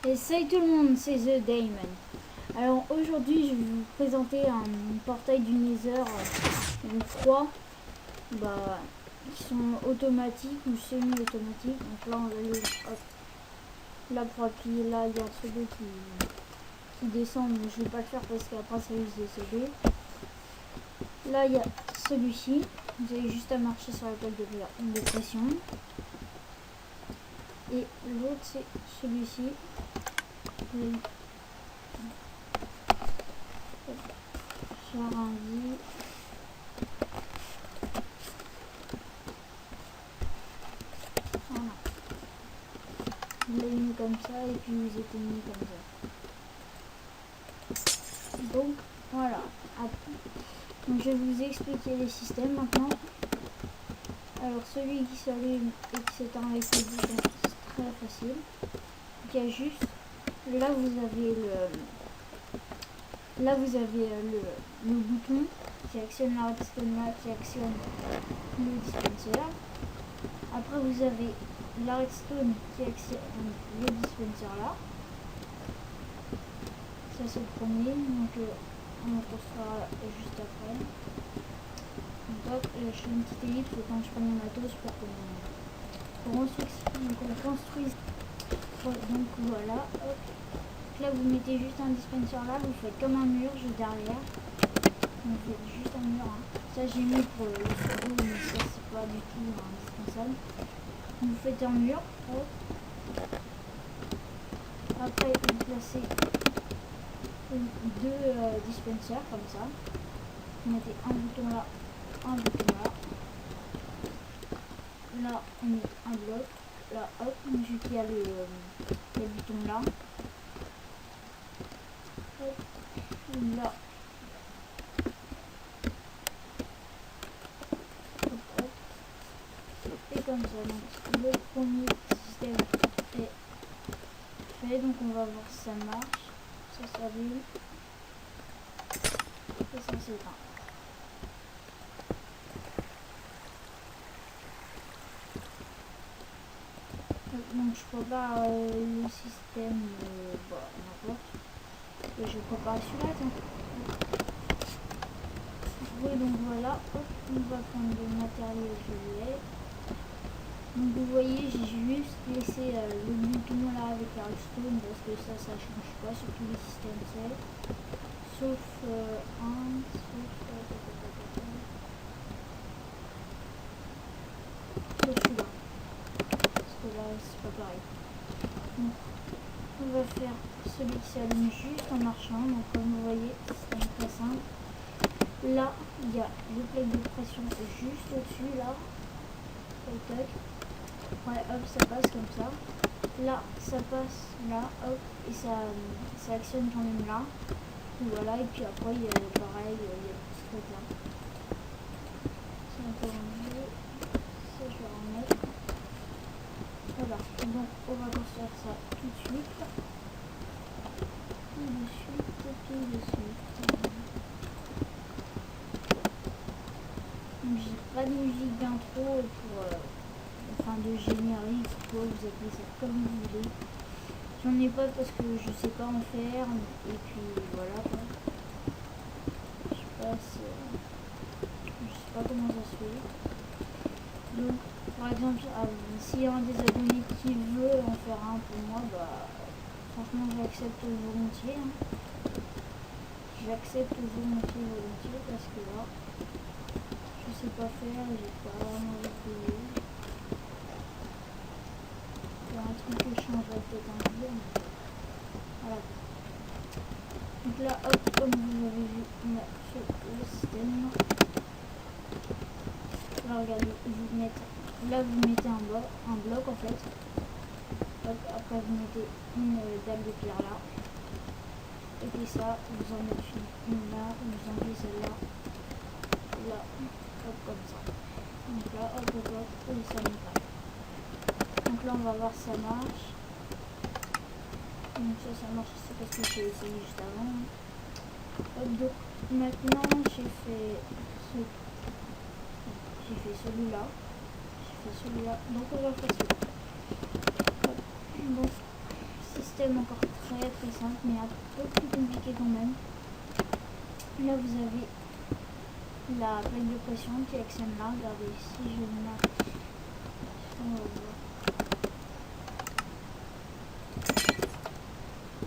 Et salut tout le monde, c'est The Daemon. Alors aujourd'hui, je vais vous présenter un portail du Nether, donc 3 qui sont automatiques ou semi-automatiques. Donc là, on va aller hop, là pour appuyer. Là, il y a un pseudo qui descend, mais je vais pas le faire parce qu'après ça risque de sauter. Là, il y a celui-ci. Vous avez juste à marcher sur la plaque de pression. Et l'autre, c'est celui-ci. J'arrondis. Voilà. Vous l'avez mis comme ça et puis vous éteignez comme ça. Donc voilà. Donc je vais vous expliquer les systèmes maintenant. Alors celui qui s'allume et qui s'éteint avec le bouton, c'est très facile. Donc il y a juste là vous avez le bouton qui actionne la redstone là, qui actionne le dispenser. Après vous avez la redstone qui actionne le dispenser là. Ça c'est le premier, donc on le construira juste après. Donc je fais une petite ellipse le temps que je prenne mon matos pour qu'on construise. Donc voilà, hop. Là vous mettez juste un dispenser là, vous faites comme un mur juste derrière. Vous faites juste un mur. Hein. Ça j'ai mis pour le pseudo, mais ça c'est pas du tout indispensable. Vous faites un mur. Hop. Après vous placez deux dispensers comme ça. Vous mettez un bouton là, un bouton là. Là on met un bloc. Là hop, ensuite il y a le bouton là. Hop. Là. Et comme ça, donc le premier système est fait, donc on va voir si ça marche. Ça s'allume et ça s'éteint. Donc je prépare le système, n'importe. Et je prépare celui-là. Oui, donc voilà, hop, on va prendre le matériel que j'ai. Donc vous voyez, j'ai juste laissé le bouton là avec la redstone parce que ça change pas sur tous les systèmes c'est. Sauf celui-là. Parce que là c'est pas pareil. Donc on va faire celui qui s'allume juste en marchant. Donc comme vous voyez, c'est très simple. Là, il y a le plaque de pression juste au-dessus là. Tac. Ouais, hop, ça passe comme ça. Là, ça passe là, hop, et ça actionne quand même là. Et voilà, et puis après, il y a pareil, il y a le petit truc là. C'est un peu enlevé. Ça, je vais remettre. Voilà, donc on va construire ça tout de suite. Tout de suite. Donc, j'ai pas de musique d'intro pour. Enfin de générique, quoi, vous appelez ça comme vous voulez. J'en ai pas parce que je sais pas en faire et puis voilà quoi. Je sais pas comment ça se fait. Donc par exemple s'il y a un des abonnés qui veut en faire un pour moi, franchement j'accepte volontiers. Hein. J'accepte volontiers parce que là je sais pas faire et j'ai pas vraiment envie de payer. Un truc que je changerai peut-être un peu, mais voilà. Donc là, hop, comme vous avez vu, on a fait le système. Là, regardez, là vous mettez un bloc en fait. Hop, après vous mettez une dalle de pierre là. Et puis ça, vous en mettez une là, vous enlevez celle-là. Là, hop, comme ça. Donc là, hop, et ça met pas. Donc là, on va voir si ça marche. Donc ça marche aussi parce que j'ai essayé juste avant. Hop, donc maintenant j'ai fait celui-là. Donc on va faire celui-là. Donc système encore très simple, mais un peu plus compliqué quand même. Là vous avez la plaque de pression qui actionne là. Regardez, si je marque, on va voir.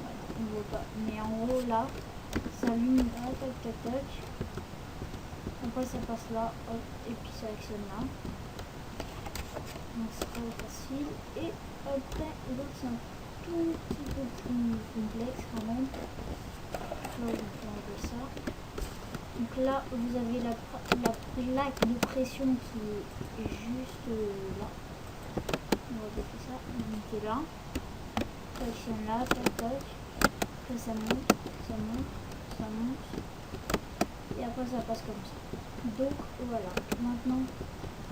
Voilà, on voit pas. Mais en haut là, ça allume là, tac tac tac. Après ça passe là, hop, et puis ça actionne là. Donc c'est très facile. Et après l'autre c'est un tout petit peu plus complexe quand même. Là on peut enlever ça. Donc là vous avez la plaque de pression qui est juste là. On va défaire ça, on va mettre là. Ça actionne là, tac tac. Après ça monte, ça monte, ça monte. Et après ça passe comme ça. Donc voilà, maintenant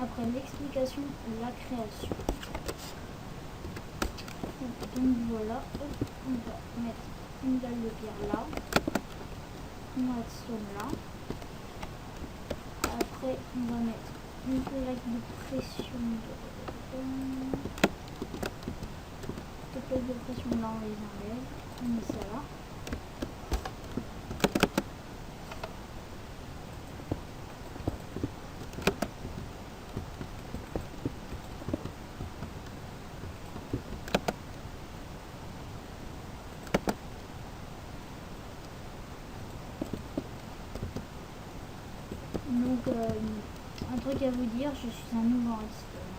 après l'explication, la création. Donc voilà, hop, on va mettre une dalle de pierre là, une redstone là. Après on va mettre une plaque de pression de plaque de pression là, on les enlève, on met ça là. Donc un truc à vous dire, je suis un nouveau redstone.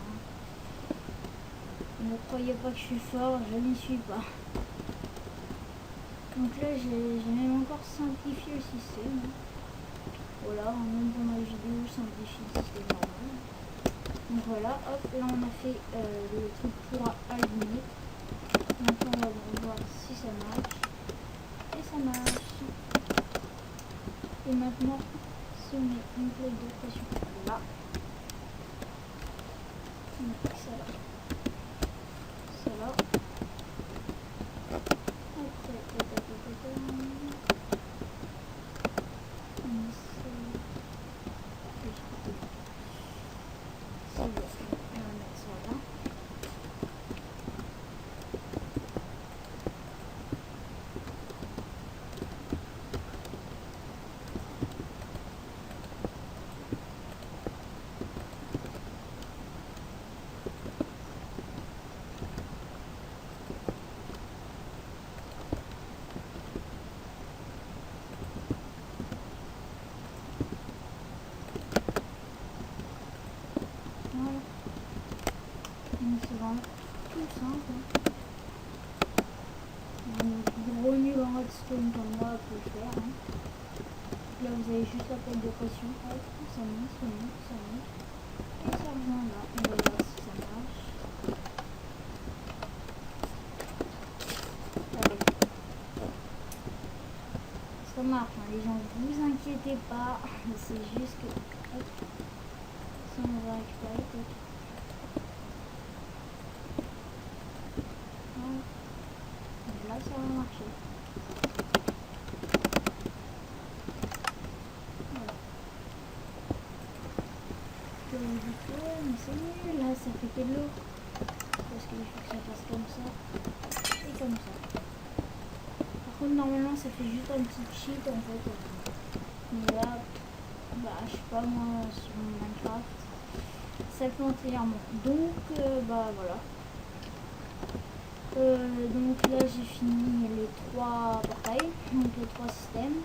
Ne croyez pas que je suis fort, je n'y suis pas. Donc là j'ai même encore simplifié le système. Voilà, même pendant les vidéos, je simplifie le système normal. Donc voilà, hop, là on a fait le truc pour allumer. Maintenant on va voir si ça marche. Et ça marche. Et maintenant, si on met une plaque de pression là, on met ça là. Ça là. Après, on va mettre ça là. Voilà. Donc c'est vraiment tout simple. Un gros nul en redstone comme moi peut le faire. Là vous avez juste la plaque de pression, hop, ça monte, ça monte, ça monte. Et ça revient là, on va voir si ça marche. Allez. Ça marche, hein, les gens, vous inquiétez pas, c'est juste que... Hop, ça on va récupérer peut-être. Voilà. Et là ça va marcher. Mais c'est nul, là ça fait que de l'eau parce qu'il faut que ça fasse comme ça et comme ça. Par contre normalement ça fait juste un petit cheat en fait, mais là bah je sais pas moi sur Minecraft ça le fait entièrement, donc bah voilà. Donc là j'ai fini les 3 portails, donc les 3 systèmes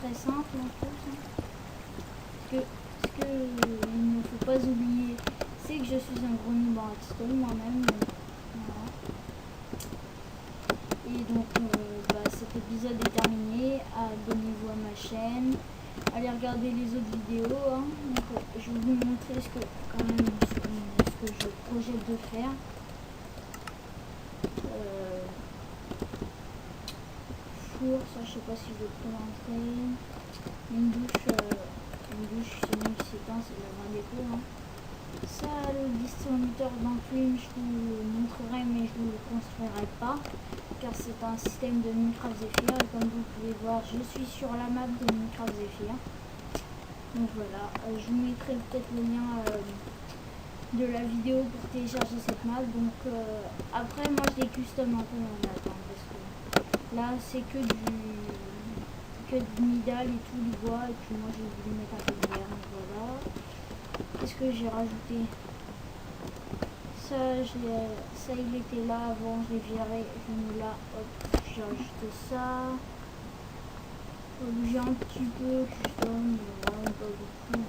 très simple en plus, hein. Ce que il ne faut pas oublier, c'est que je suis un gros noob en redstone moi-même. Voilà. Et donc cet épisode est terminé. Abonnez-vous à ma chaîne. Allez regarder les autres vidéos. Hein. Donc, je vais vous montrer ce que je projette de faire. Four, ça je sais pas si je vais trop l'entrer. Une douche c'est même si c'est éteint, c'est de la grande déco. Hein. Ça, le distributeur d'enclume, je vous le montrerai, mais je ne le construirai pas, car c'est un système de Minecraft Zephyr, et comme vous pouvez voir, je suis sur la map de Minecraft Zephyr. Donc voilà, je vous mettrai peut-être le lien de la vidéo pour télécharger cette map. Donc après moi je les custom un peu en attendant parce que là c'est que du Nidal et tout l'ivoire et puis moi j'ai voulu mettre un peu de vert. Donc voilà. Qu'est-ce que j'ai rajouté? Ça il était là avant, je l'ai viré, je mets là, hop, j'ai rajouté ça. J'ai un petit peu custom, mais vraiment pas beaucoup.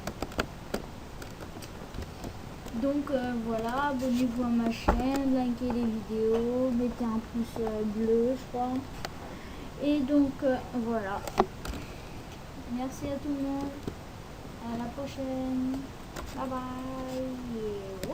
Donc voilà, abonnez-vous à ma chaîne, likez les vidéos, mettez un pouce bleu je crois. Et donc voilà. Merci à tout le monde. À la prochaine. Bye bye. Et,